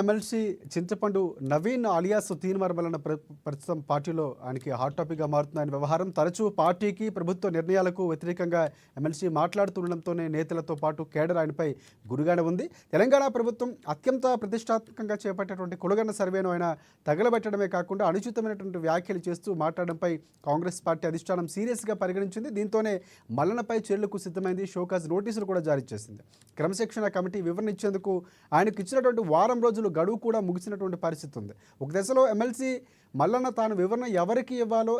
MLC చింతపండు Naveen alias Teenmar Mallanna ప్రస్తుతం పార్టీలో ఆయనకి హాట్ టాపిక్గా మారుతుంది. ఆయన వ్యవహారం తరచూ పార్టీకి ప్రభుత్వ నిర్ణయాలకు వ్యతిరేకంగా ఎమ్మెల్సీ మాట్లాడుతుండడంతోనే నేతలతో పాటు కేడర్ ఆయనపై గురుగానే ఉంది. తెలంగాణ ప్రభుత్వం అత్యంత ప్రతిష్టాత్మకంగా చేపట్టేటువంటి కులగన్న సర్వేను ఆయన తగలబెట్టడమే కాకుండా అనుచితమైనటువంటి వ్యాఖ్యలు చేస్తూ మాట్లాడడంపై కాంగ్రెస్ పార్టీ అధిష్టానం సీరియస్గా పరిగణించింది. దీంతోనే మల్లన్నపై చర్యలకు సిద్ధమైంది. షోకాజ్ నోటీసులు కూడా జారీ చేసింది. క్రమశిక్షణ కమిటీ వివరణ ఇచ్చేందుకు ఆయనకు ఇచ్చినటువంటి వారం రోజులు గడువు కూడా ముగిసినటువంటి పరిస్థితి ఉంది. ఒక దశలో ఎమ్మెల్సీ మల్లన్న తాను వివరణ ఎవరికి ఇవ్వాలో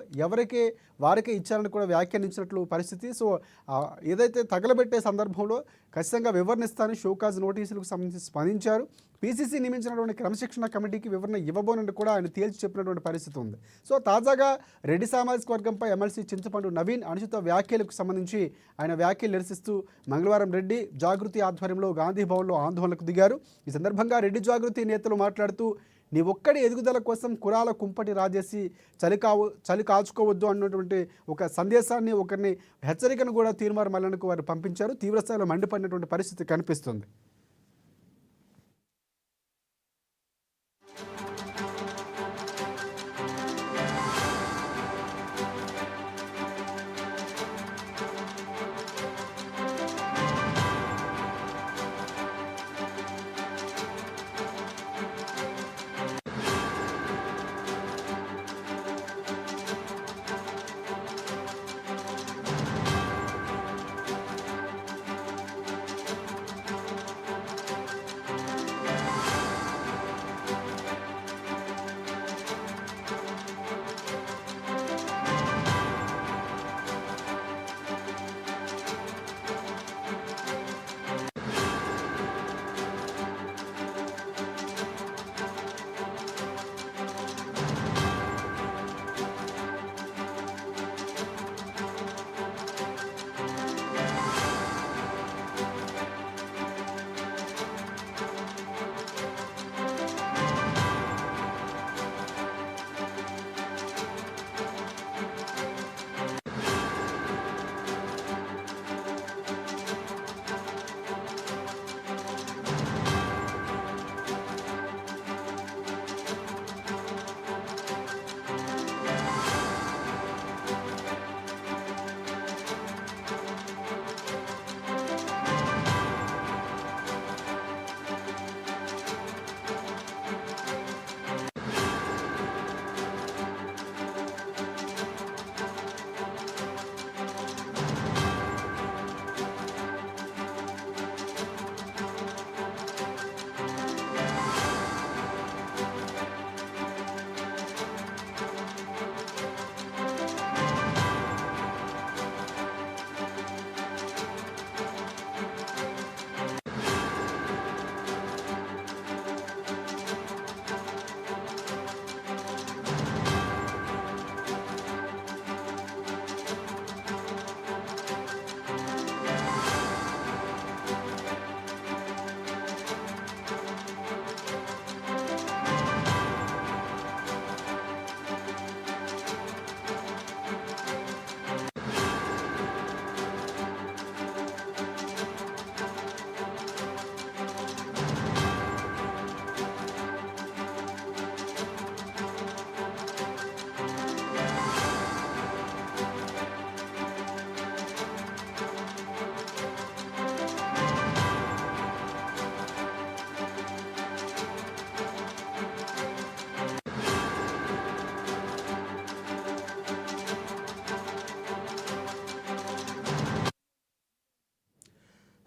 వారికే ఇచ్చారని కూడా వ్యాఖ్యానించినట్లు పరిస్థితి. సో ఏదైతే తగలబెట్టే సందర్భంలో ఖచ్చితంగా వివరణిస్తానని షోకాజ్ నోటీసులకు సంబంధించి స్పందించారు. పీసీసీ నియమించినటువంటి క్రమశిక్షణ కమిటీకి వివరణ ఇవ్వబోనని కూడా ఆయన తేల్చి చెప్పినటువంటి పరిస్థితి ఉంది. సో తాజాగా రెడ్డి సామాజిక వర్గంపై ఎమ్మెల్సీ చింతపండు నవీన్ అనుచిత వ్యాఖ్యలకు సంబంధించి ఆయన వ్యాఖ్యలు నిరసిస్తూ మంగళవారం రెడ్డి జాగృతి ఆధ్వర్యంలో గాంధీ భవన్లో ఆందోళనకు దిగారు. ఈ సందర్భంగా రెడ్డి జాగృతి నేతలు మాట్లాడుతూ నీ ఒక్కడి ఎదుగుదల కోసం కులాల కుంపటి రాజేసి చలి కాచుకోవద్దు అన్నటువంటి ఒక సందేశాన్ని ఒకరిని హెచ్చరికను కూడా తీన్మార్ మల్లన్నకు వారు పంపించారు. తీవ్రస్థాయిలో మండిపడినటువంటి పరిస్థితి కనిపిస్తుంది.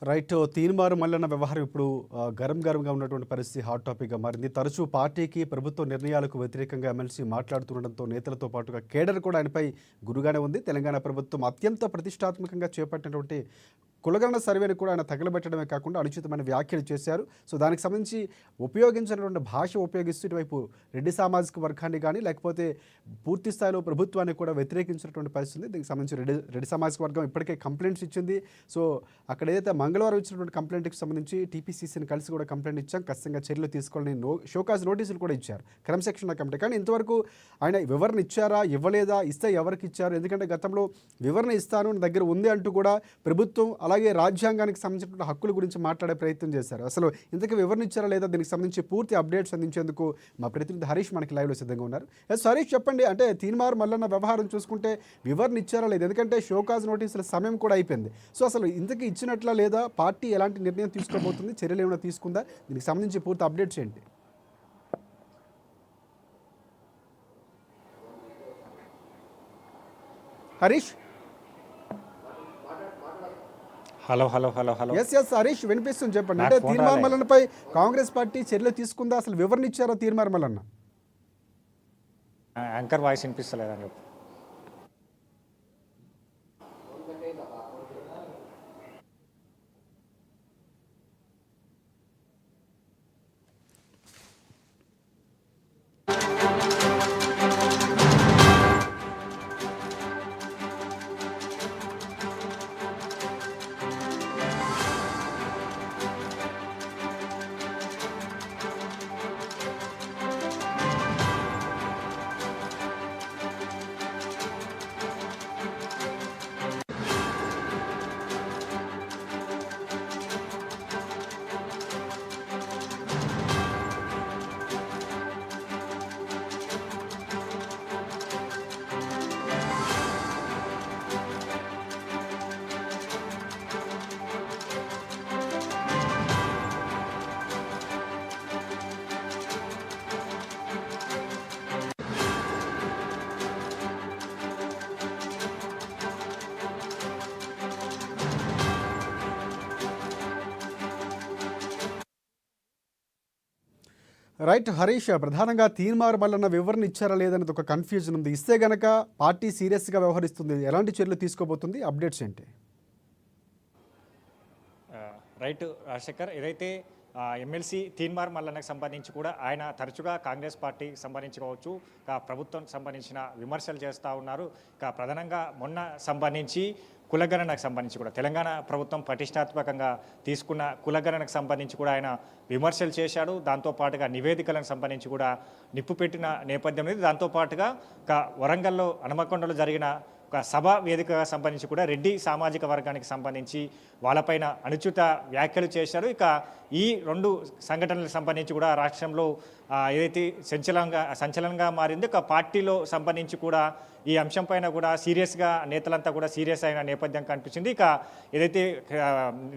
రైట్. తీన్మార్ మల్లన్న వ్యవహారం ఇప్పుడు గరంగా ఉన్నటువంటి పరిస్థితి హాట్ టాపిక్గా మారింది. తరచూ పార్టీకి ప్రభుత్వ నిర్ణయాలకు వ్యతిరేకంగా ఎమ్మెల్సీ మాట్లాడుతుండడంతో నేతలతో పాటుగా కేడర్ కూడా ఆయనపై గురుగానే ఉంది. తెలంగాణ ప్రభుత్వం అత్యంత ప్రతిష్టాత్మకంగా చేపట్టినటువంటి కులగణన సర్వేని కూడా ఆయన తగలబెట్టడమే కాకుండా అనుచితమైన వ్యాఖ్యలు చేశారు. సో దానికి సంబంధించి ఉపయోగించినటువంటి భాష ఉపయోగిస్తూ ఇటువైపు రెడ్డి సామాజిక వర్గాన్ని కానీ లేకపోతే పూర్తి స్థాయిలో ప్రభుత్వాన్ని కూడా వ్యతిరేకించినటువంటి పరిస్థితి. దీనికి సంబంధించి రెడ్డి సామాజిక వర్గం ఇప్పటికే కంప్లైంట్స్ ఇచ్చింది. సో అక్కడ ఏదైతే మంగళవారం ఇచ్చినటువంటి కంప్లైంట్కి సంబంధించి టీపీసీసీని కలిసి కూడా కంప్లైంట్ ఇచ్చాం, ఖచ్చితంగా చర్యలు తీసుకోవాలని షోకాజ్ నోటీసులు కూడా ఇచ్చారు క్రమశిక్షణ కమిటీ. కానీ ఇంతవరకు ఆయన వివరణ ఇచ్చారా, ఇవ్వలేదా, ఇస్తే ఎవరికి ఇచ్చారు? ఎందుకంటే గతంలో వివరణ ఇస్తాను దగ్గర ఉంది అంటూ కూడా ప్రభుత్వం అలాగే రాజ్యాంగానికి సంబంధించిన హక్కుల గురించి మాట్లాడే ప్రయత్నం చేశారు. అసలు ఇంతకీ వివరణ ఇచ్చారా లేదా దీనికి సంబంధించి పూర్తి అప్డేట్స్ అందించేందుకు మా ప్రతినిధి హరీష్ మనకి లైవ్లో సిద్ధంగా ఉన్నారు. హరీష్ చెప్పండి, అంటే తీన్మార్ మల్లన్న వ్యవహారం చూసుకుంటే వివరణ ఇచ్చారా లేదా? ఎందుకంటే షోకాజ్ నోటీసుల సమయం కూడా అయిపోయింది. సో అసలు ఇంతకీ ఇచ్చినట్లా లేదా? పార్టీ ఎలాంటి నిర్ణయం తీసుకోబోతుంది? చర్యలు ఏమైనా తీసుకుందా? దీనికి సంబంధించి పూర్తి అప్డేట్స్ ఏంటి? Harish, hello hello hello hello yes Harish వినిపిస్తుంది, చెప్పండి. అంటే తీన్మార్ మల్లన్నపై కాంగ్రెస్ పార్టీ చర్యలు తీసుకుందా? అసలు వివరణ ఇచ్చారా తీన్మార్ మల్లన్న? యాంకర్ వాయిస్ వినిపిస్తలేదని చెప్పు. రైట్ హరీష్, ప్రధానంగా తీన్మార్ మల్లన్న వివరణ ఇచ్చారా లేదనేది ఒక కన్ఫ్యూజన్ ఉంది. ఇస్తే గనక పార్టీ సీరియస్గా వ్యవహరిస్తుంది, ఎలాంటి చర్యలు తీసుకోబోతుంది? అప్డేట్స్ ఏంటి? రైట్ రాజశేఖర్, ఏదైతే ఎమ్మెల్సీ తీన్మార్ మల్లన్నకు సంబంధించి కూడా ఆయన తరచుగా కాంగ్రెస్ పార్టీ సంబంధించి కావచ్చు, ప్రభుత్వం సంబంధించిన విమర్శలు చేస్తూ ఉన్నారు. ప్రధానంగా మొన్న సంబంధించి కులగణనకు సంబంధించి కూడా తెలంగాణ ప్రభుత్వం ప్రతిష్టాత్మకంగా తీసుకున్న కులగణనకు సంబంధించి కూడా ఆయన విమర్శలు చేశాడు. దాంతోపాటుగా నివేదికలకు సంబంధించి కూడా నిప్పు పెట్టిన నేపథ్యం ఇది. దాంతోపాటుగా వరంగల్లో హనుమకొండలో జరిగిన ఒక సభ వేదికగా సంబంధించి కూడా రెడ్డి సామాజిక వర్గానికి సంబంధించి వాళ్ళపైన అనుచిత వ్యాఖ్యలు చేశారు. ఈ రెండు సంఘటనలకు సంబంధించి కూడా రాష్ట్రంలో ఏదైతే సంచలనంగా మారింది. పార్టీలో సంబంధించి కూడా ఈ అంశం పైన కూడా సీరియస్గా నేతలంతా కూడా సీరియస్ అయిన నేపథ్యం కనిపించింది. ఏదైతే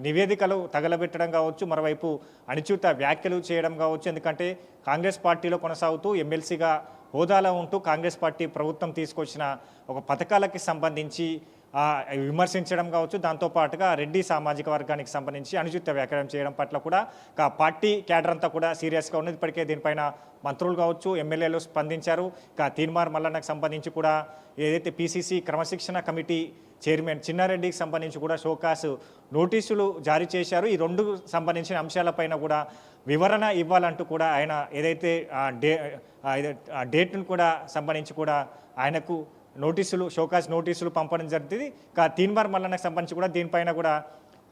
నివేదికలు తగలబెట్టడం కావచ్చు, మరోవైపు అనుచిత వ్యాఖ్యలు చేయడం కావచ్చు. ఎందుకంటే కాంగ్రెస్ పార్టీలో కొనసాగుతూ ఎమ్మెల్సీగా హోదాలో ఉంటూ కాంగ్రెస్ పార్టీ ప్రభుత్వం తీసుకొచ్చిన ఒక పథకాలకి సంబంధించి విమర్శించడం కావచ్చు, దాంతోపాటుగా రెడ్డి సామాజిక వర్గానికి సంబంధించి అనుచిత వ్యాఖ్యానం చేయడం పట్ల కూడా పార్టీ క్యాడర్ అంతా కూడా సీరియస్గా ఉన్నది. ఇప్పటికే దీనిపైన మంత్రులు కావచ్చు, ఎమ్మెల్యేలు స్పందించారు. తీన్మార్ మల్లన్నకు సంబంధించి కూడా ఏదైతే పిసిసి క్రమశిక్షణ కమిటీ చైర్మన్ చిన్నారెడ్డికి సంబంధించి కూడా షోకాస్ నోటీసులు జారీ చేశారు. ఈ రెండు సంబంధించిన అంశాలపైన కూడా వివరణ ఇవ్వాలంటూ కూడా ఆయన ఏదైతే డేట్ను కూడా సంబంధించి కూడా ఆయనకు షోకాస్ నోటీసులు పంపడం జరిగింది. తీన్మార్ మల్లన్నకు సంబంధించి కూడా దీనిపైన కూడా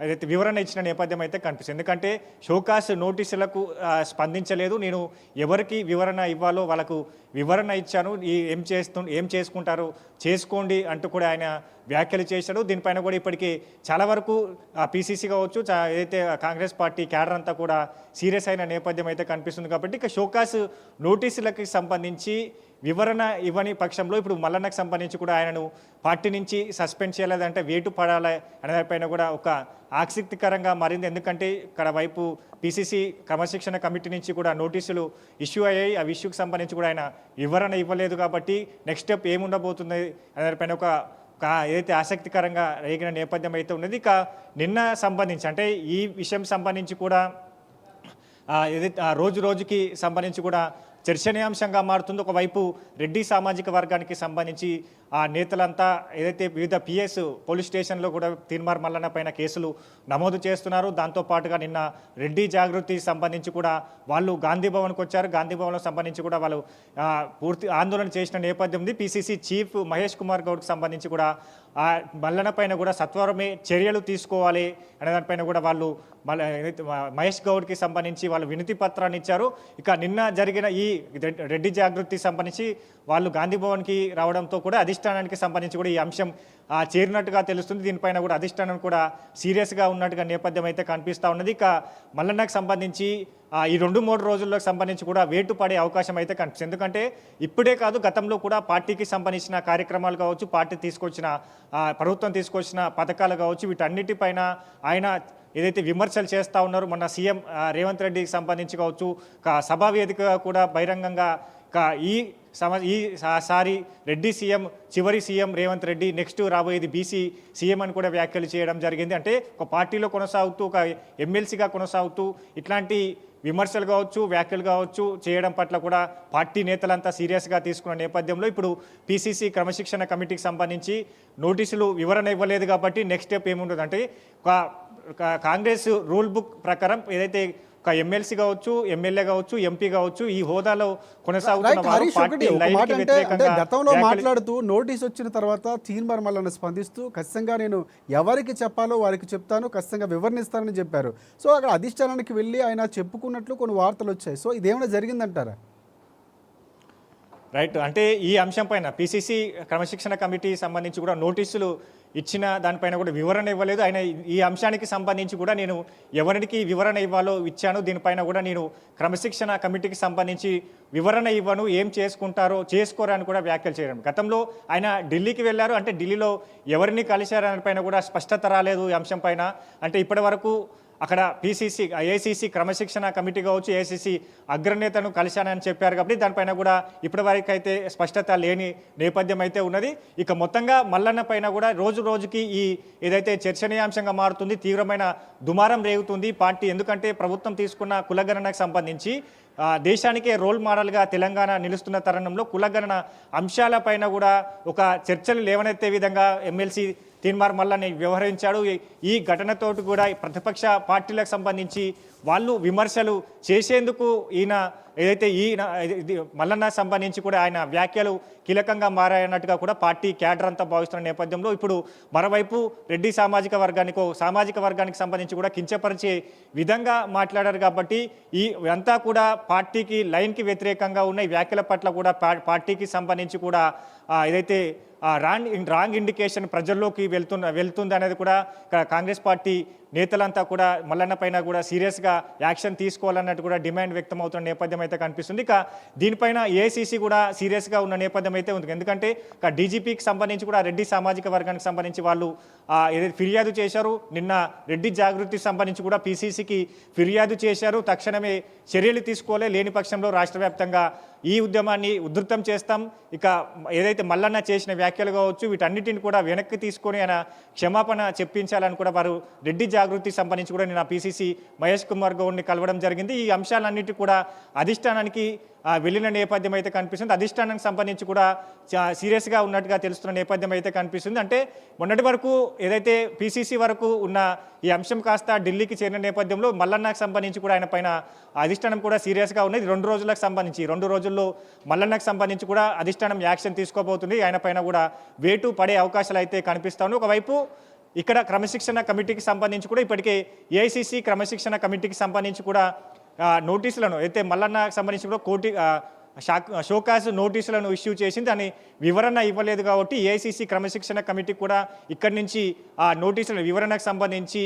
ఏదైతే వివరణ ఇచ్చిన నేపథ్యం అయితే కనిపిస్తుంది. ఎందుకంటే షోకాస్ నోటీసులకు స్పందించలేదు, నేను ఎవరికి వివరణ ఇవ్వాలో వాళ్ళకు వివరణ ఇచ్చాను, ఏం చేసుకుంటారో చేసుకోండి అంటూ కూడా ఆయన వ్యాఖ్యలు చేశాడు. దీనిపైన కూడా ఇప్పటికీ చాలా వరకు పిసిసి కావచ్చు, ఏదైతే కాంగ్రెస్ పార్టీ క్యాడర్ అంతా కూడా సీరియస్ అయిన నేపథ్యం అయితే కనిపిస్తుంది. కాబట్టి షోకాస్ నోటీసులకు సంబంధించి వివరణ ఇవ్వని పక్షంలో ఇప్పుడు మల్లన్నకు సంబంధించి కూడా ఆయనను పార్టీ నుంచి సస్పెండ్ చేయలేదంటే వేటు పడాలి అనేదానిపైన కూడా ఒక ఆసక్తికరంగా మారింది. ఎందుకంటే ఇక్కడ వైపు పిసిసి క్రమశిక్షణ కమిటీ నుంచి కూడా నోటీసులు ఇష్యూ అయ్యాయి. ఆ ఇష్యూకి సంబంధించి కూడా ఆయన వివరణ ఇవ్వలేదు. కాబట్టి నెక్స్ట్ స్టెప్ ఏముండబోతుంది అనేదానిపైన ఒక ఏదైతే ఆసక్తికరంగా రేగిన నేపథ్యం అయితే ఉన్నది. నిన్న సంబంధించి అంటే ఈ విషయం సంబంధించి కూడా ఏదైతే రోజుకి సంబంధించి కూడా చర్చనీయాంశంగా మారుతుంది. ఒకవైపు రెడ్డి సామాజిక వర్గానికి సంబంధించి ఆ నేతలంతా ఏదైతే వివిధ పిఎస్ పోలీస్ స్టేషన్లో కూడా తీన్మార్ మల్లన్న పైన కేసులు నమోదు చేస్తున్నారు. దాంతోపాటుగా నిన్న రెడ్డి జాగృతి సంబంధించి కూడా వాళ్ళు గాంధీ భవన్కి వచ్చారు. గాంధీ భవన్లో సంబంధించి కూడా వాళ్ళు పూర్తి ఆందోళన చేసిన నేపథ్యం ఉంది. పిసిసి చీఫ్ మహేష్ కుమార్ గౌడ్కి సంబంధించి కూడా ఆ మల్లన్న పైన కూడా సత్వరమే చర్యలు తీసుకోవాలి అనే దానిపైన కూడా వాళ్ళు మహేష్ గౌడ్కి సంబంధించి వాళ్ళు వినతి పత్రాన్ని ఇచ్చారు. నిన్న జరిగిన ఈ రెడ్డి జాగృతి సంబంధించి వాళ్ళు గాంధీ భవన్కి రావడంతో కూడా అధిష్టానానికి సంబంధించి కూడా ఈ అంశం చేరినట్టుగా తెలుస్తుంది. దీనిపైన కూడా అధిష్టానం కూడా సీరియస్గా ఉన్నట్టుగా నేపథ్యం అయితే కనిపిస్తూ ఉన్నది. ఇక మల్లన్నకు సంబంధించి ఈ 2-3 రోజులకు సంబంధించి కూడా వేటు పడే అవకాశం అయితే కనిపిస్తుంది. ఎందుకంటే ఇప్పుడే కాదు, గతంలో కూడా పార్టీకి సంబంధించిన కార్యక్రమాలు కావచ్చు, పార్టీ తీసుకొచ్చిన ప్రభుత్వం తీసుకొచ్చిన పథకాలు కావచ్చు, వీటన్నిటిపైన ఆయన ఏదైతే విమర్శలు చేస్తూ ఉన్నారో, మొన్న సీఎం రేవంత్ రెడ్డికి సంబంధించి కావచ్చు, సభా వేదికగా కూడా బహిరంగంగా ఈసారి రెడ్డి సీఎం, చివరి సీఎం రేవంత్ రెడ్డి, నెక్స్ట్ రాబోయేది బీసీ సీఎం అని కూడా వ్యాఖ్యలు చేయడం జరిగింది. అంటే ఒక పార్టీలో కొనసాగుతూ, ఒక ఎమ్మెల్సీగా కొనసాగుతూ ఇట్లాంటి విమర్శలు కావచ్చు, వ్యాఖ్యలు కావచ్చు చేయడం పట్ల కూడా పార్టీ నేతలంతా సీరియస్గా తీసుకున్న నేపథ్యంలో ఇప్పుడు పీసీసీ క్రమశిక్షణ కమిటీకి సంబంధించి నోటీసులు వివరణ ఇవ్వలేదు కాబట్టి నెక్స్ట్ స్టెప్ ఏముంటుంది అంటే కాంగ్రెస్ రూల్ బుక్ ప్రకారం ఏదైతే ఒక ఎమ్మెల్సీ కావచ్చు, ఎమ్మెల్యే కావచ్చు, ఎంపీ కావచ్చు, ఈ హోదాలో కొనసాగుతున్న వారు పార్టీ లైన్కి వ్యతిరేకంగా గతంలో మాట్లాడుతూ నోటీస్ వచ్చిన తర్వాత తీన్మార్ మల్లన్న స్పందిస్తూ ఖచ్చితంగా నేను ఎవరికి చెప్పాలో వారికి చెప్తాను, ఖచ్చితంగా వివరణిస్తానని చెప్పారు. సో అక్కడ అధిష్టానానికి వెళ్ళి ఆయన చెప్పుకున్నట్లు కొన్ని వార్తలు వచ్చాయి. సో ఇదేమైనా జరిగిందంటారా? రైట్. అంటే ఈ అంశం పైన పీసీసీ క్రమశిక్షణ కమిటీ సంబంధించి కూడా నోటీసులు ఇచ్చిన దానిపైన కూడా వివరణ ఇవ్వలేదు. ఆయన ఈ అంశానికి సంబంధించి కూడా నేను ఎవరికి వివరణ ఇవ్వాలో ఇచ్చాను, దీనిపైన కూడా నేను క్రమశిక్షణ కమిటీకి సంబంధించి వివరణ ఇవ్వను, ఏం చేసుకుంటారో చేసుకోరని కూడా వ్యాఖ్యలు చేయడం. గతంలో ఆయన ఢిల్లీకి వెళ్ళారు, అంటే ఢిల్లీలో ఎవరిని కలిశారని పైన కూడా స్పష్టత రాలేదు ఈ అంశం పైన. అంటే ఇప్పటి వరకు అక్కడ పీసీసీ, ఏఐసీసీ క్రమశిక్షణ కమిటీ కావచ్చు, ఏఐసీసీ అగ్రనేతను కలిశానని చెప్పారు కాబట్టి దానిపైన కూడా ఇప్పటివరకు అయితే స్పష్టత లేని నేపథ్యం అయితే ఉన్నది. ఇక మొత్తంగా మల్లన్న పైన కూడా రోజు రోజుకి ఈ ఏదైతే చర్చనీయాంశంగా మారుతుంది, తీవ్రమైన దుమారం రేగుతుంది పార్టీ. ఎందుకంటే ప్రభుత్వం తీసుకున్న కులగణనకు సంబంధించి దేశానికే రోల్ మోడల్గా తెలంగాణ నిలుస్తున్న తరుణంలో కులగణన అంశాలపైన కూడా ఒక చర్చలు లేవనెత్తే విధంగా ఎమ్మెల్సీ తీన్మార్ మల్లన్న వ్యవహరించాడు. ఈ ఘటనతోటి కూడా ప్రతిపక్ష పార్టీలకు సంబంధించి వాళ్ళు విమర్శలు చేసేందుకు ఏదైతే మల్లన్న సంబంధించి కూడా ఆయన వ్యాఖ్యలు కీలకంగా మారాయన్నట్టుగా కూడా పార్టీ క్యాడర్ అంతా భావిస్తున్న నేపథ్యంలో ఇప్పుడు మరోవైపు రెడ్డి సామాజిక వర్గానికి సంబంధించి కూడా కించపరిచే విధంగా మాట్లాడారు కాబట్టి అంతా కూడా పార్టీకి లైన్కి వ్యతిరేకంగా ఉన్న ఈ వ్యాఖ్యల పట్ల కూడా పార్టీకి సంబంధించి కూడా ఏదైతే రాంగ్ ఇండికేషన్ ప్రజల్లోకి వెళ్తుంది అనేది కూడా కాంగ్రెస్ పార్టీ నేతలంతా కూడా మల్లన్న పైన కూడా సీరియస్గా యాక్షన్ తీసుకోవాలన్నట్టు కూడా డిమాండ్ వ్యక్తం అవుతున్న నేపథ్యం అయితే కనిపిస్తుంది. ఇక దీనిపైన ఏఐసీసీ కూడా సీరియస్గా ఉన్న నేపథ్యం అయితే ఉంది. ఎందుకంటే డీజీపీకి సంబంధించి కూడా రెడ్డి సామాజిక వర్గానికి సంబంధించి వాళ్ళు ఏదైతే ఫిర్యాదు చేశారు, నిన్న రెడ్డి జాగృతికి సంబంధించి కూడా పీసీసీకి ఫిర్యాదు చేశారు. తక్షణమే చర్యలు తీసుకోలే, లేని పక్షంలో రాష్ట్ర వ్యాప్తంగా ఈ ఉద్యమాన్ని ఉధృతం చేస్తాం. ఇక ఏదైతే మల్లన్న చేసిన వ్యాఖ్యలు కావచ్చు, వీటన్నిటిని కూడా వెనక్కి తీసుకొని ఆయన క్షమాపణ చెప్పించాలని కూడా వారు రెడ్డి జాగృతి సంబంధించి కూడా నేను పీసీసీ మహేష్ కుమార్ గౌడ్ని కలవడం జరిగింది. ఈ అంశాలన్నిటి కూడా అధిష్టానానికి వెళ్ళిన నేపథ్యం అయితే కనిపిస్తుంది. అధిష్టానానికి సంబంధించి కూడా సీరియస్గా ఉన్నట్టుగా తెలుస్తున్న నేపథ్యం అయితే కనిపిస్తుంది. అంటే మొన్నటి వరకు ఏదైతే పీసీసీ వరకు ఉన్న ఈ అంశం కాస్త ఢిల్లీకి చేరిన నేపథ్యంలో మల్లన్నకు సంబంధించి కూడా ఆయన పైన అధిష్టానం కూడా సీరియస్గా ఉన్నది. 2 రోజులకు సంబంధించి 2 రోజుల్లో మల్లన్నకు సంబంధించి కూడా అధిష్టానం యాక్షన్ తీసుకోబోతుంది. ఆయన పైన కూడా వేటు పడే అవకాశాలు అయితే కనిపిస్తాయి. ఒకవైపు ఇక్కడ క్రమశిక్షణ కమిటీకి సంబంధించి కూడా ఇప్పటికే ఏఐసీసీ క్రమశిక్షణ కమిటీకి సంబంధించి కూడా నోటీసులను అయితే మల్లన్నకు సంబంధించి కూడా షోకాస్ నోటీసులను ఇష్యూ చేసింది. దాని వివరణ ఇవ్వలేదు కాబట్టి ఏఐసీసీ క్రమశిక్షణ కమిటీ కూడా ఇక్కడి నుంచి ఆ నోటీసుల వివరణకు సంబంధించి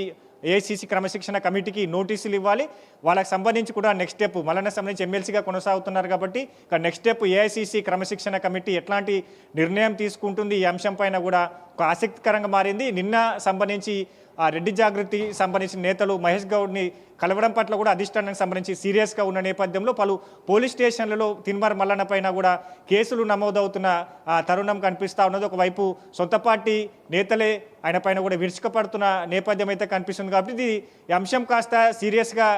ఏఐసీసీ క్రమశిక్షణ కమిటీకి నోటీసులు ఇవ్వాలి. వాళ్ళకి సంబంధించి కూడా నెక్స్ట్ స్టెప్ మల్లన్న సంబంధించి ఎమ్మెల్సీగా కొనసాగుతున్నారు కాబట్టి నెక్స్ట్ స్టెప్ ఏఐసీసీ క్రమశిక్షణ కమిటీ ఎట్లాంటి నిర్ణయం తీసుకుంటుంది ఈ అంశం పైన కూడా ఒక ఆసక్తికరంగా మారింది. నిన్న సంబంధించి రెడ్డి జాగృతి సంబంధించిన నేతలు మహేష్ గౌడ్ని కలవడం పట్ల కూడా అధిష్టానానికి సంబంధించి సీరియస్గా ఉన్న నేపథ్యంలో పలు పోలీస్ స్టేషన్లలో తీన్మార్ మల్లన్న పైన కూడా కేసులు నమోదవుతున్న తరుణం కనిపిస్తూ ఉన్నది. ఒకవైపు సొంత పార్టీ నేతలే ఆయన పైన కూడా విరుచుకపడుతున్న నేపథ్యం అయితే కనిపిస్తుంది. కాబట్టి ఈ అంశం కాస్త సీరియస్గా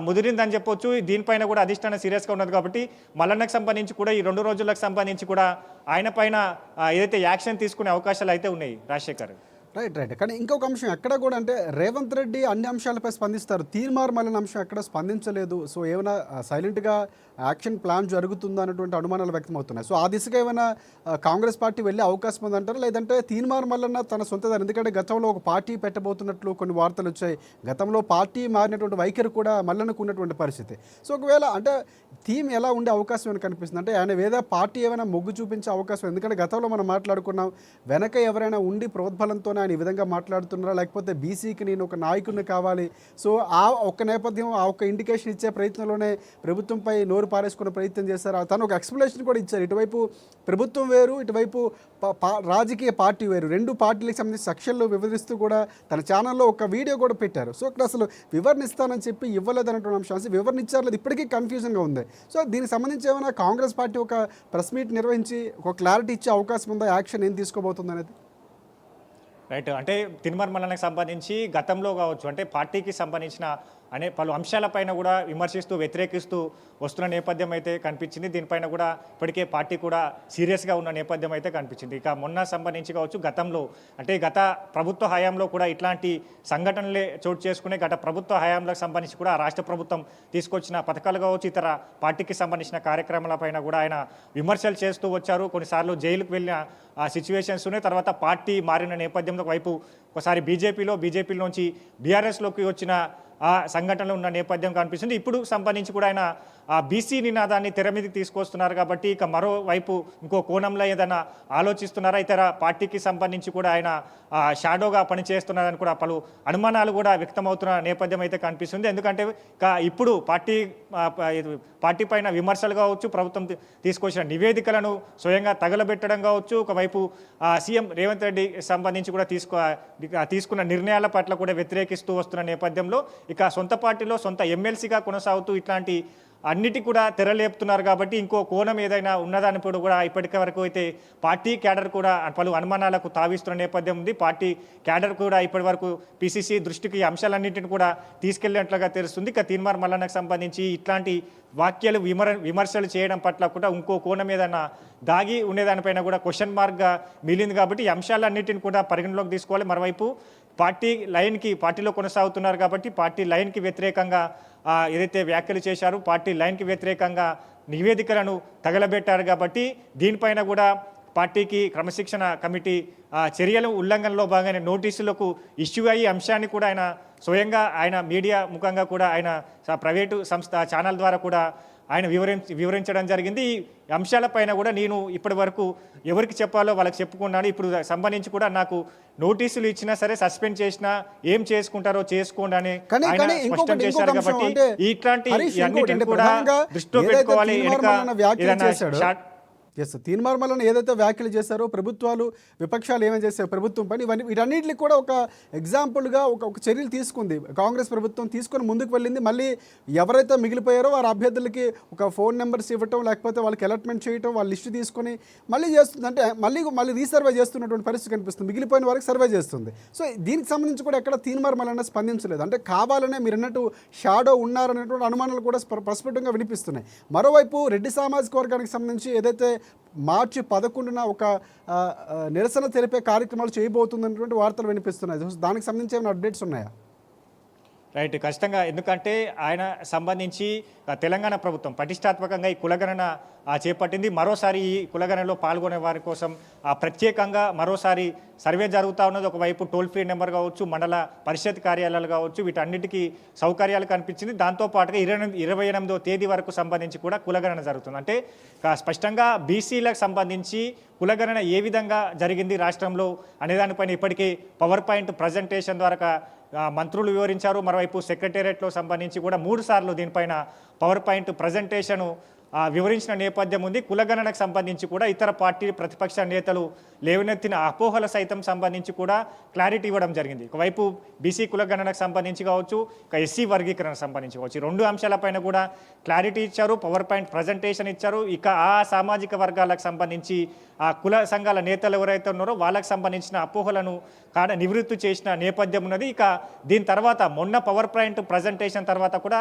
ముదిరిందని చెప్పొచ్చు. దీనిపైన కూడా అధిష్టానం సీరియస్గా ఉన్నది కాబట్టి మల్లన్నకు సంబంధించి కూడా ఈ 2 రోజులకు సంబంధించి కూడా ఆయన పైన ఏదైతే యాక్షన్ తీసుకునే అవకాశాలు అయితే ఉన్నాయి. రాజశేఖర్. రైట్. కానీ ఇంకొక అంశం ఎక్కడ కూడా అంటే రేవంత్ రెడ్డి అన్ని అంశాలపై స్పందిస్తారు, తీన్మార్ మల్లన్న అంశం ఎక్కడ స్పందించలేదు. సో ఏమైనా సైలెంట్గా యాక్షన్ ప్లాన్ జరుగుతుందా అన్నటువంటి అనుమానాలు వ్యక్తమవుతున్నాయి. సో ఆ దిశగా ఏమైనా కాంగ్రెస్ పార్టీ వెళ్ళే అవకాశం ఉందంటారా, లేదంటే తీన్మార్ మల్లన్న తన సొంతదారు, ఎందుకంటే గతంలో ఒక పార్టీ పెట్టబోతున్నట్లు కొన్ని వార్తలు వచ్చాయి, గతంలో పార్టీ మారినటువంటి వైఖరి కూడా మల్లన్నకు ఉన్నటువంటి పరిస్థితి. సో ఒకవేళ అంటే థీమ్ ఎలా ఉండే అవకాశం ఏమైనా కనిపిస్తుంది, అంటే ఆయన ఏదో పార్టీ ఏమైనా మొగ్గు చూపించే అవకాశం, ఎందుకంటే గతంలో మనం మాట్లాడుకున్నాం వెనక ఎవరైనా ఉండి ప్రోద్బలంతోనే ఆయన ఈ విధంగా మాట్లాడుతున్నారా, లేకపోతే బీసీకి నేను ఒక నాయకుడిని కావాలి, సో ఆ ఒక్క నేపథ్యం ఆ ఒక్క ఇండికేషన్ ఇచ్చే ప్రయత్నంలోనే ప్రభుత్వంపై నోరు పారేసుకునే ప్రయత్నం చేశారు. తను ఒక ఎక్స్ప్లెనేషన్ కూడా ఇచ్చారు, ఇటువైపు ప్రభుత్వం వేరు, ఇటువైపు రాజకీయ పార్టీ వేరు, రెండు పార్టీలకు సంబంధించి సెక్షన్లు వివరిస్తూ కూడా తన ఛానల్లో ఒక వీడియో కూడా పెట్టారు. సో ఇక్కడ అసలు వివరణ ఇస్తానని చెప్పి ఇవ్వలేదన్నటువంటి అంశాన్ని వివరణ ఇచ్చారు లేదు ఇప్పటికీ కన్ఫ్యూజన్గా ఉంది. సో దీనికి సంబంధించి ఏమైనా కాంగ్రెస్ పార్టీ ఒక ప్రెస్ మీట్ నిర్వహించి ఒక క్లారిటీ ఇచ్చే అవకాశం ఉందా, యాక్షన్ ఏం తీసుకోబోతుంది అనేది? రైట్, అంటే తీన్మార్ మల్లన్నకు సంబంధించి గతంలో కావచ్చు, అంటే పార్టీకి సంబంధించిన పలు అంశాలపైన కూడా విమర్శిస్తూ వ్యతిరేకిస్తూ వస్తున్న నేపథ్యం అయితే కనిపించింది. దీనిపైన కూడా ఇప్పటికే పార్టీ కూడా సీరియస్గా ఉన్న నేపథ్యం అయితే కనిపించింది. ఇక మొన్న సంబంధించి కావచ్చు, గతంలో అంటే గత ప్రభుత్వ హయాంలో కూడా ఇట్లాంటి సంఘటనలే చోటు చేసుకునే గత ప్రభుత్వ హయాంలకు సంబంధించి కూడా రాష్ట్ర ప్రభుత్వం తీసుకొచ్చిన పథకాలు కావచ్చు, ఇతర పార్టీకి సంబంధించిన కార్యక్రమాలపైన కూడా ఆయన విమర్శలు చేస్తూ వచ్చారు. కొన్నిసార్లు జైలుకు వెళ్ళిన సిచ్యువేషన్స్ ఉన్నాయి. తర్వాత పార్టీ మారిన నేపథ్యంలో వైపు ఒకసారి బీజేపీ నుంచి బీఆర్ఎస్లోకి వచ్చిన ఆ సంఘటనలు ఉన్న నేపథ్యం కనిపిస్తుంది. ఇప్పుడు సంబంధించి కూడా ఆయన బీసీ నినాదాన్ని తెర మీదకి తీసుకొస్తున్నారు కాబట్టి ఇక మరోవైపు ఇంకో కోణంలో ఏదైనా ఆలోచిస్తున్నారా, ఇతర పార్టీకి సంబంధించి కూడా ఆయన షాడోగా పనిచేస్తున్నారని కూడా పలు అనుమానాలు కూడా వ్యక్తమవుతున్న నేపథ్యం అయితే కనిపిస్తుంది. ఎందుకంటే ఇప్పుడు పార్టీ పైన విమర్శలు కావచ్చు, ప్రభుత్వం తీసుకొచ్చిన నివేదికలను స్వయంగా తగలబెట్టడం కావచ్చు, ఒకవైపు సీఎం రేవంత్ రెడ్డి సంబంధించి కూడా తీసుకున్న నిర్ణయాల పట్ల కూడా వ్యతిరేకిస్తూ వస్తున్న నేపథ్యంలో ఇక సొంత పార్టీలో సొంత ఎమ్మెల్సీగా కొనసాగుతూ ఇట్లాంటి అన్నిటి కూడా తెరలేపుతున్నారు కాబట్టి ఇంకో కోణం ఏదైనా ఉన్నదానిప్పుడు కూడా ఇప్పటికే వరకు అయితే పార్టీ క్యాడర్ కూడా పలు అనుమానాలకు తావిస్తున్న నేపథ్యం ఉంది. పార్టీ క్యాడర్ కూడా ఇప్పటి వరకు పిసిసి దృష్టికి ఈ అంశాలన్నింటిని కూడా తీసుకెళ్లినట్లుగా తెలుస్తుంది. ఇక తీన్మార్ మల్లన్నకు సంబంధించి ఇట్లాంటి వాక్యాలు విమర్శలు చేయడం పట్ల కూడా ఇంకో కోణం ఏదైనా దాగి ఉండేదానిపైన కూడా క్వశ్చన్ మార్క్గా మిగిలింది కాబట్టి ఈ అంశాలన్నింటిని కూడా పరిగణలోకి తీసుకోవాలి. మరోవైపు పార్టీలో కొనసాగుతున్నారు కాబట్టి పార్టీ లైన్కి వ్యతిరేకంగా ఏదైతే వ్యాఖ్యలు చేశారో పార్టీ లైన్కి వ్యతిరేకంగా నివేదికలను తగలబెట్టారు కాబట్టి దీనిపైన కూడా పార్టీకి క్రమశిక్షణ కమిటీ చర్యల ఉల్లంఘనలో భాగంగా నోటీసులకు ఇష్యూ అయ్యే అంశాన్ని కూడా ఆయన స్వయంగా ఆయన మీడియా ముఖంగా కూడా ఆయన ప్రైవేటు సంస్థ ఛానల్ ద్వారా కూడా ఆయన వివరించడం జరిగింది. ఈ అంశాలపైన కూడా నేను ఇప్పటి వరకు ఎవరికి చెప్పాలో వాళ్ళకి చెప్పుకున్నాను. ఇప్పుడు సంబంధించి కూడా నాకు నోటీసులు ఇచ్చినా సరే, సస్పెండ్ చేసినా ఏం చేసుకుంటారో చేసుకోండి అని స్పష్టం చేశారు. కాబట్టి ఇట్లాంటి అన్నిటిని కూడా దృష్టిలో పెట్టుకోవాలి. తీన్మార్ మల్లన్న ఏదైతే వ్యాఖ్యలు చేశారో ప్రభుత్వాలు విపక్షాలు ఏమేమి చేశారు ప్రభుత్వం పని, వీటన్నిటికి కూడా ఒక ఎగ్జాంపుల్గా ఒక చర్యలు తీసుకుంది కాంగ్రెస్ ప్రభుత్వం, తీసుకొని ముందుకు వెళ్ళింది. మళ్ళీ ఎవరైతే మిగిలిపోయారో వారి అభ్యర్థులకి ఒక ఫోన్ నెంబర్స్ ఇవ్వటం, లేకపోతే వాళ్ళకి అలాట్మెంట్ చేయటం, వాళ్ళ లిస్టు తీసుకొని మళ్ళీ చేస్తుంది. అంటే మళ్ళీ రీసర్వే చేస్తున్నటువంటి పరిస్థితి కనిపిస్తుంది, మిగిలిపోయిన వారికి సర్వే చేస్తుంది. సో దీనికి సంబంధించి కూడా ఎక్కడ తీన్మార్ మల్లన్న స్పందించలేదు. అంటే కావాలనే మీరు అన్నట్టు షాడో ఉన్నారనేటువంటి అనుమానాలు కూడా ప్రస్ఫుటంగా వినిపిస్తున్నాయి. మరోవైపు రెడ్డి సామాజిక వర్గానికి సంబంధించి ఏదైతే మార్చి 11న ఒక నిరసన తెలిపే కార్యక్రమాలు చేయబోతున్నటువంటి వార్తలు వినిపిస్తున్నాయి. దానికి సంబంధించి ఏమైనా అప్డేట్స్ ఉన్నాయా? రైట్, ఖచ్చితంగా. ఎందుకంటే ఆయన సంబంధించి తెలంగాణ ప్రభుత్వం ప్రతిష్టాత్మకంగా ఈ కులగణన చేపట్టింది. మరోసారి ఈ కులగణనలో పాల్గొనే వారి కోసం ప్రత్యేకంగా మరోసారి సర్వే జరుగుతూ ఉన్నది. ఒకవైపు టోల్ ఫ్రీ నెంబర్ కావచ్చు, మండల పరిషత్ కార్యాలయాలు కావచ్చు, వీటన్నిటికీ సౌకర్యాలు కనిపించింది. దాంతోపాటుగా 28వ తేదీ వరకు సంబంధించి కూడా కులగణన జరుగుతుంది. అంటే స్పష్టంగా బీసీలకు సంబంధించి కులగణన ఏ విధంగా జరిగింది రాష్ట్రంలో అనేదానిపైన ఇప్పటికీ పవర్ పాయింట్ ప్రజెంటేషన్ ద్వారా మంత్రులు వివరించారు. మరోవైపు సెక్రటేరియట్లో సంబంధించి కూడా 3 సార్లు దీనిపైన పవర్ పాయింట్ ప్రజెంటేషను వివరించిన నేపథ్యం ఉంది. కులగణనకు సంబంధించి కూడా ఇతర పార్టీ ప్రతిపక్ష నేతలు లేవనెత్తిన అపోహల సైతం సంబంధించి కూడా క్లారిటీ ఇవ్వడం జరిగింది. ఒకవైపు బీసీ కులగణనకు సంబంధించి కావచ్చు, ఇక ఎస్సీ వర్గీకరణకు సంబంధించి కావచ్చు, 2 అంశాలపైన కూడా క్లారిటీ ఇచ్చారు, పవర్ పాయింట్ ప్రజెంటేషన్ ఇచ్చారు. ఇక ఆ సామాజిక వర్గాలకు సంబంధించి ఆ కుల సంఘాల నేతలు ఎవరైతే ఉన్నారో వాళ్ళకు సంబంధించిన అపోహలను నివృత్తి చేసిన నేపథ్యం ఉన్నది. ఇక దీని తర్వాత మొన్న పవర్ పాయింట్ ప్రజెంటేషన్ తర్వాత కూడా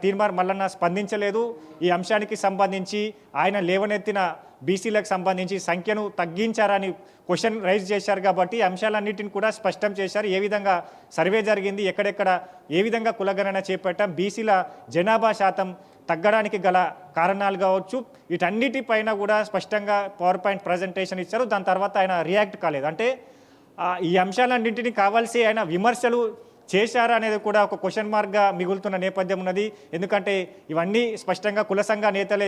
తీన్మార్ మల్లన్న స్పందించలేదు. ఈ అంశానికి సంబంధించి ఆయన లేవనెత్తిన బీసీలకు సంబంధించి సంఖ్యను తగ్గించారని క్వశ్చన్ రైజ్ చేశారు. కాబట్టి అంశాలన్నింటిని కూడా స్పష్టం చేశారు. ఏ విధంగా సర్వే జరిగింది, ఎక్కడెక్కడ ఏ విధంగా కులగణన చేపట్టాం, బీసీల జనాభా శాతం తగ్గడానికి గల కారణాలు కావచ్చు, వీటన్నిటిపైన కూడా స్పష్టంగా పవర్ పాయింట్ ప్రజెంటేషన్ ఇచ్చారు. దాని తర్వాత ఆయన రియాక్ట్ కాలేదు. అంటే ఈ అంశాలన్నింటినీ కావాల్సి ఆయన విమర్శలు చేశారా అనేది కూడా ఒక క్వశ్చన్ మార్క్గా మిగులుతున్న నేపథ్యం ఉన్నది. ఎందుకంటే ఇవన్నీ స్పష్టంగా కుల సంఘ నేతలే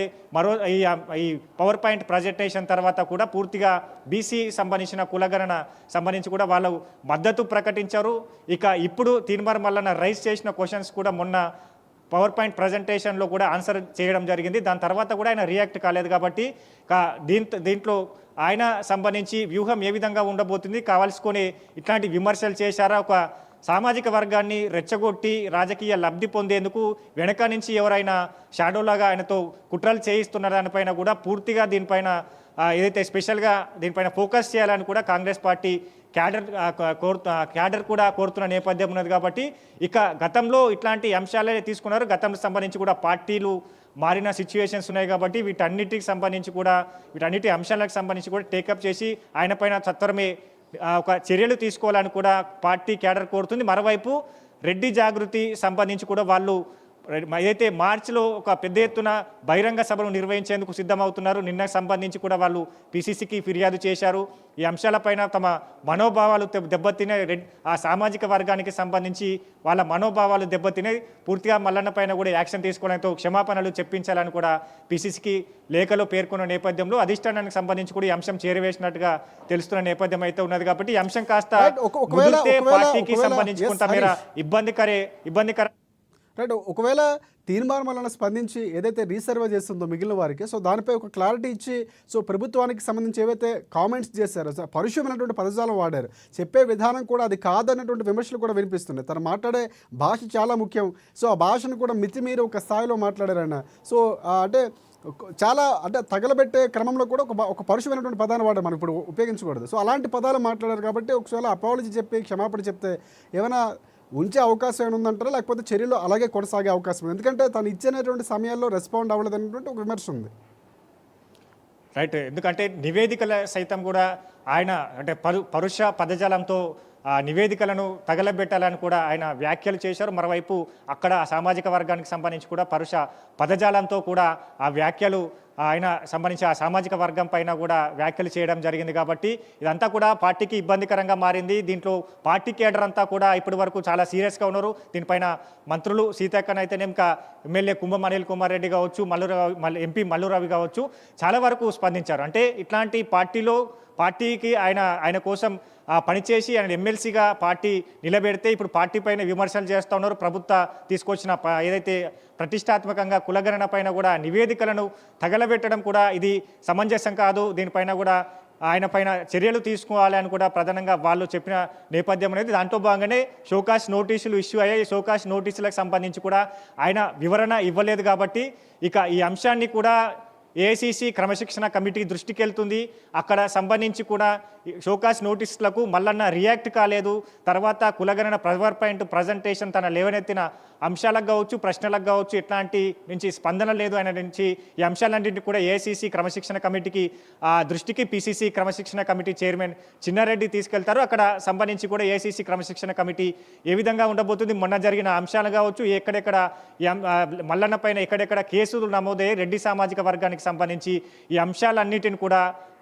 ఈ పవర్ పాయింట్ ప్రజెంటేషన్ తర్వాత కూడా పూర్తిగా బీసీ సంబంధించిన కులగణన సంబంధించి కూడా వాళ్ళు మద్దతు ప్రకటించారు. ఇక ఇప్పుడు తీన్మార్ మల్లన్న రైజ్ చేసిన క్వశ్చన్స్ కూడా మొన్న పవర్ పాయింట్ ప్రజెంటేషన్లో కూడా ఆన్సర్ చేయడం జరిగింది. దాని తర్వాత కూడా ఆయన రియాక్ట్ కాలేదు. కాబట్టి దీంట్లో ఆయన సంబంధించి వ్యూహం ఏ విధంగా ఉండబోతుంది, కావాల్సుకొని ఇట్లాంటి విమర్శలు చేశారా, ఒక సామాజిక వర్గాన్ని రెచ్చగొట్టి రాజకీయ లబ్ధి పొందేందుకు వెనక నుంచి ఎవరైనా షాడోలాగా ఆయనతో కుట్రలు చేయిస్తున్న దానిపైన కూడా పూర్తిగా దీనిపైన ఏదైతే స్పెషల్గా దీనిపైన ఫోకస్ చేయాలని కూడా కాంగ్రెస్ పార్టీ క్యాడర్ కూడా కోరుతున్న నేపథ్యం ఉన్నది. కాబట్టి ఇక గతంలో ఇట్లాంటి అంశాలే తీసుకున్నారు. గతంలో సంబంధించి కూడా పార్టీలు మారిన సిచ్యువేషన్స్ ఉన్నాయి. కాబట్టి వీటన్నిటికి సంబంధించి కూడా వీటన్నిటి అంశాలకు సంబంధించి కూడా టేకప్ చేసి ఆయన పైన సత్వరమే ఒక చర్యలు తీసుకోవాలని కూడా పార్టీ క్యాడర్ కోరుతుంది. మరోవైపు రెడ్డి జాగృతి సంబంధించి కూడా వాళ్ళు ఏదైతే మార్చిలో ఒక పెద్ద ఎత్తున బహిరంగ సభను నిర్వహించేందుకు సిద్ధమవుతున్నారు. నిన్న సంబంధించి కూడా వాళ్ళు పీసీసీకి ఫిర్యాదు చేశారు. ఈ అంశాలపైన తమ మనోభావాలు దెబ్బతినే ఆ సామాజిక వర్గానికి సంబంధించి వాళ్ళ మనోభావాలు దెబ్బతినే పూర్తిగా మల్లన్న పైన కూడా యాక్షన్ తీసుకోవడంతో క్షమాపణలు చెప్పించాలని కూడా పీసీసీకి లేఖలో పేర్కొన్న నేపథ్యంలో అధిష్టానానికి సంబంధించి కూడా ఈ అంశం చేరవేసినట్టుగా తెలుస్తున్న నేపథ్యం అయితే ఉన్నది. కాబట్టి ఈ అంశం కాస్త పార్టీకి సంబంధించి కొంతమేర ఇబ్బందికర రైట్. ఒకవేళ తీన్మార్ మల్లన్న స్పందించి ఏదైతే రీసర్వే చేస్తుందో మిగిలిన వారికి, సో దానిపై ఒక క్లారిటీ ఇచ్చి, సో ప్రభుత్వానికి సంబంధించి ఏవైతే కామెంట్స్ చేశారో పరుషమైనటువంటి పదజాలం వాడారు, చెప్పే విధానం కూడా అది కాదన్నటువంటి విమర్శలు కూడా వినిపిస్తున్నాయి. తను మాట్లాడే భాష చాలా ముఖ్యం. సో ఆ భాషను కూడా మితిమీరి ఒక స్థాయిలో మాట్లాడారన్న. సో అంటే చాలా అంటే తగలబెట్టే క్రమంలో కూడా ఒక పరుషమైనటువంటి పదాన్ని వాడారు, మనం ఇప్పుడు ఉపయోగించకూడదు. సో అలాంటి పదాలు మాట్లాడారు. కాబట్టి ఒకవేళ అపాలజీ చెప్పి క్షమాపణ చెప్తే ఏమైనా ఉంచే అవకాశం ఏమైనా ఉందంటారా, లేకపోతే చర్యలు అలాగే కొనసాగే అవకాశం ఉంది? ఎందుకంటే తను ఇచ్చినటువంటి సమయాల్లో రెస్పాండ్ అవ్వలేదు అనేటువంటి ఒక విమర్శ ఉంది. రైట్. ఎందుకంటే నివేదికల సైతం కూడా ఆయన అంటే పరుష పదజాలంతో నివేదికలను తగలబెట్టాలని కూడా ఆయన వ్యాఖ్యలు చేశారు. మరోవైపు అక్కడ సామాజిక వర్గానికి సంబంధించి కూడా పరుష పదజాలంతో కూడా ఆ వ్యాఖ్యలు ఆయన సంబంధించి ఆ సామాజిక వర్గం పైన కూడా వ్యాఖ్యలు చేయడం జరిగింది. కాబట్టి ఇదంతా కూడా పార్టీకి ఇబ్బందికరంగా మారింది. దీంట్లో పార్టీ కేడర్ అంతా కూడా ఇప్పటి వరకు చాలా సీరియస్గా ఉన్నారు. దీనిపైన మంత్రులు సీతక్కన్ అయితేనే ఇంకా ఎమ్మెల్యే కుంభం అనిల్ కుమార్ రెడ్డి కావచ్చు, ఎంపీ మల్లు రవి కావచ్చు, చాలా వరకు స్పందించారు. అంటే ఇట్లాంటి పార్టీకి ఆయన కోసం పనిచేసి ఆయన ఎమ్మెల్సీగా పార్టీ నిలబెడితే ఇప్పుడు పార్టీ పైన విమర్శలు చేస్తూ ఉన్నారు. ప్రభుత్వ తీసుకొచ్చిన ఏదైతే ప్రతిష్టాత్మకంగా కులగణన పైన కూడా నివేదికలను తగలబెట్టడం కూడా ఇది సమంజసం కాదు, దీనిపైన కూడా ఆయన పైన చర్యలు తీసుకోవాలి అని కూడా ప్రధానంగా వాళ్ళు చెప్పిన నేపథ్యం అనేది. దాంట్లో భాగంగానే షోకాస్ నోటీసులు ఇష్యూ అయ్యాయి. షోకాస్ నోటీసులకు సంబంధించి కూడా ఆయన వివరణ ఇవ్వలేదు. కాబట్టి ఇక ఈ అంశాన్ని కూడా ఏఐసీసీ క్రమశిక్షణ కమిటీ దృష్టికి వెళ్తుంది. అక్కడ సంబంధించి కూడా షోకాస్ నోటీసులకు మల్లన్న రియాక్ట్ కాలేదు. తర్వాత కులగణన పవర్ పాయింట్ ప్రజెంటేషన్ తన లేవనెత్తిన అంశాలకు కావచ్చు, ప్రశ్నలకు కావచ్చు ఎట్లాంటి నుంచి స్పందన లేదు. ఆయన నుంచి ఈ అంశాలన్నింటినీ కూడా ఏఐసీసీ క్రమశిక్షణ కమిటీకి దృష్టికి పీసీసీ క్రమశిక్షణ కమిటీ చైర్మన్ చిన్నారెడ్డి తీసుకెళ్తారు. అక్కడ సంబంధించి కూడా ఏఐసీసీ క్రమశిక్షణ కమిటీ ఏ విధంగా ఉండబోతుంది, మొన్న జరిగిన అంశాలు కావచ్చు, ఎక్కడెక్కడ మల్లన్న పైన ఎక్కడెక్కడ కేసులు నమోదయ్యాయి, రెడ్డి సామాజిక వర్గానికి సంబంధించి ఈ అంశాలన్నిటిని కూడా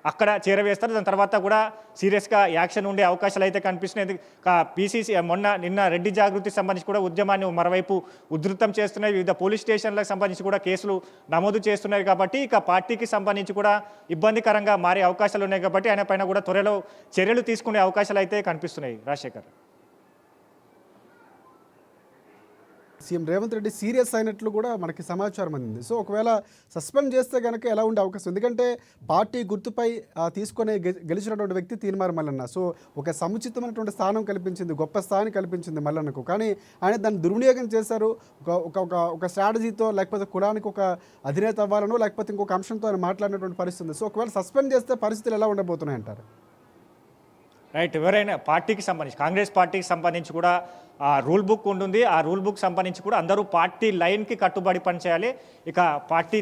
అక్కడ చేరవేస్తారు. దాని తర్వాత కూడా సీరియస్గా యాక్షన్ ఉండే అవకాశాలు అయితే కనిపిస్తున్నాయి. పీసీసీ నిన్న రెడ్డి జాగృతికి సంబంధించి కూడా ఉద్యమాన్ని మరోవైపు ఉధృతం చేస్తున్నాయి. వివిధ పోలీస్ స్టేషన్లకు సంబంధించి కూడా కేసులు నమోదు చేస్తున్నాయి. కాబట్టి ఇక పార్టీకి సంబంధించి కూడా ఇబ్బందికరంగా మారే అవకాశాలు ఉన్నాయి. కాబట్టి ఆయన పైన కూడా త్వరలో చర్యలు తీసుకునే అవకాశాలు అయితే కనిపిస్తున్నాయి. రాజశేఖర్, సీఎం రేవంత్ రెడ్డి సీరియస్ అయినట్లు కూడా మనకి సమాచారం అందింది. సో ఒకవేళ సస్పెండ్ చేస్తే కనుక ఎలా ఉండే అవకాశం? ఎందుకంటే పార్టీ గుర్తుపై తీసుకొని గెలిచినటువంటి వ్యక్తి తీన్మార్ మల్లన్న. సో ఒక సముచితమైనటువంటి స్థానం కల్పించింది, గొప్ప స్థానం కల్పించింది మల్లన్నకు. కానీ ఆయన దాన్ని దుర్వినియోగం చేశారు. ఒక స్ట్రాటజీతో, లేకపోతే కులానికి ఒక అధినేత అవ్వాలనో లేకపోతే ఇంకొక అంశంతో ఆయన మాట్లాడినటువంటి పరిస్థితి ఉంది. సో ఒకవేళ సస్పెండ్ చేస్తే పరిస్థితులు ఎలా ఉండబోతున్నాయి అంటారు? రైట్. ఎవరైనా పార్టీకి సంబంధించి కాంగ్రెస్ పార్టీకి సంబంధించి కూడా రూల్ బుక్ ఉంటుంది. ఆ రూల్ బుక్ సంబంధించి కూడా అందరూ పార్టీ లైన్కి కట్టుబడి పనిచేయాలి. ఇక పార్టీ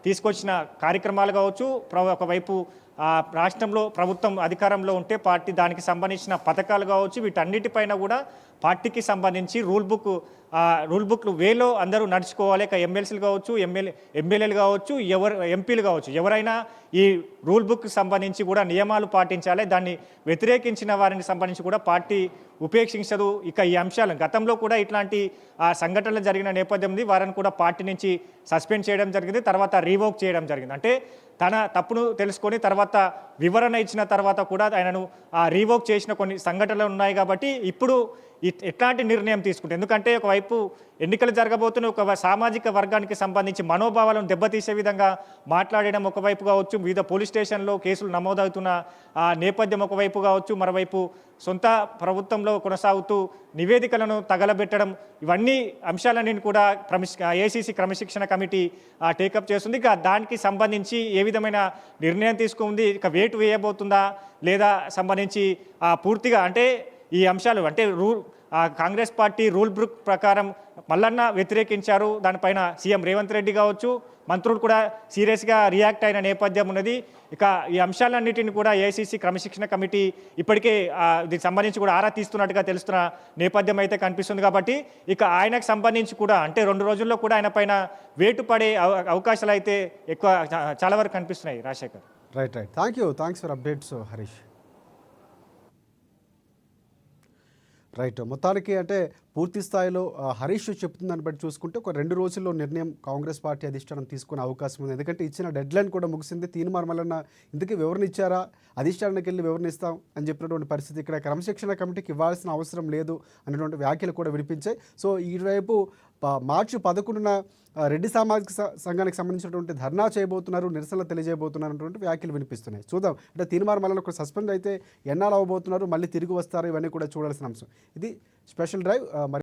తీసుకొచ్చిన కార్యక్రమాలు కావచ్చు, ఒకవైపు రాష్ట్రంలో ప్రభుత్వం అధికారంలో ఉంటే పార్టీ దానికి సంబంధించిన పథకాలు కావచ్చు, వీటన్నిటిపైన కూడా పార్టీకి సంబంధించి రూల్ బుక్ ఆ రూల్ బుక్ వేలో అందరూ నడుచుకోవాలి. ఇక ఎమ్మెల్సీలు కావచ్చు, ఎమ్మెల్యేలు కావచ్చు, ఎంపీలు కావచ్చు, ఎవరైనా ఈ రూల్ బుక్ సంబంధించి కూడా నియమాలు పాటించాలి. దాన్ని వ్యతిరేకించిన వారిని సంబంధించి కూడా పార్టీ ఉపేక్షించదు. ఇక ఈ అంశాలను గతంలో కూడా ఇట్లాంటి సంఘటనలు జరిగిన నేపథ్యం ఉంది. వారిని కూడా పార్టీ నుంచి సస్పెండ్ చేయడం జరిగింది, తర్వాత రీవోక్ చేయడం జరిగింది. అంటే తన తప్పును తెలుసుకొని తర్వాత వివరణ ఇచ్చిన తర్వాత కూడా ఆయనను రీవోక్ చేసిన కొన్ని సంఘటనలు ఉన్నాయి. కాబట్టి ఇప్పుడు ఎట్లాంటి నిర్ణయం తీసుకుంటే, ఎందుకంటే ఒకవైపు ఎన్నికలు జరగబోతున్న ఒక సామాజిక వర్గానికి సంబంధించి మనోభావాలను దెబ్బతీసే విధంగా మాట్లాడడం ఒకవైపు కావచ్చు, వివిధ పోలీస్ స్టేషన్లో కేసులు నమోదవుతున్న నేపథ్యం ఒకవైపు కావచ్చు, మరోవైపు సొంత ప్రభుత్వంలో కొనసాగుతూ నివేదికలను తగలబెట్టడం, ఇవన్నీ అంశాలన్నీ కూడా ఏసీసీ క్రమశిక్షణ కమిటీ టేకప్ చేస్తుంది. ఇక దానికి సంబంధించి ఏ విధమైన నిర్ణయం తీసుకుంది, ఇక వేటు వేయబోతుందా లేదా సంబంధించి పూర్తిగా అంటే ఈ అంశాలు అంటే కాంగ్రెస్ పార్టీ రూల్ బుక్ ప్రకారం మల్లన్న వ్యతిరేకించారు. దానిపైన సీఎం రేవంత్ రెడ్డి కావచ్చు, మంత్రులు కూడా సీరియస్గా రియాక్ట్ అయిన నేపథ్యం ఉన్నది. ఇక ఈ అంశాలన్నిటిని కూడా ఏఐసీసీ క్రమశిక్షణ కమిటీ ఇప్పటికే దీనికి సంబంధించి కూడా ఆరా తీస్తున్నట్టుగా తెలుస్తున్న నేపథ్యం అయితే కనిపిస్తుంది. కాబట్టి ఇక ఆయనకు సంబంధించి కూడా అంటే 2 రోజుల్లో కూడా ఆయన పైన వేటు పడే అవకాశాలు అయితే ఎక్కువ చాలా వరకు కనిపిస్తున్నాయి. Rajasekhar. Right. Thanks for updates Harish. Right. మొత్తానికి అంటే పూర్తి స్థాయిలో హరీష్ చెప్తుందని బట్టి చూసుకుంటే ఒక 2 రోజుల్లో నిర్ణయం కాంగ్రెస్ పార్టీ అధిష్టానం తీసుకునే అవకాశం ఉంది. ఎందుకంటే ఇచ్చిన డెడ్లైన్ కూడా ముగిసింది. తీన్మార్ మల్లన్న ఇందుకే వివరణ ఇచ్చారా, అధిష్టానానికి వెళ్ళి వివరణ ఇస్తాం అని చెప్పినటువంటి పరిస్థితి ఇక్కడ క్రమశిక్షణ కమిటీకి ఇవ్వాల్సిన అవసరం లేదు అనేటువంటి వ్యాఖ్యలు కూడా వినిపించాయి. సో ఈవైపు మార్చి 11న రెడ్డి సామాజిక సంఘానికి సంబంధించినటువంటి ధర్నా చేయబోతున్నారు, నిరసనలు తెలియజేయబోతున్నారు అనేటువంటి వ్యాఖ్యలు వినిపిస్తున్నాయి. చూద్దాం అంటే తీన్మార్ మల్లన్న ఒక సస్పెండ్ అయితే ఎన్నాళ్ళు అవ్వబోతున్నారు, మళ్ళీ తిరిగి వస్తారు, ఇవన్నీ కూడా చూడాల్సిన అంశం. ఇది స్పెషల్ డ్రైవ్. మరి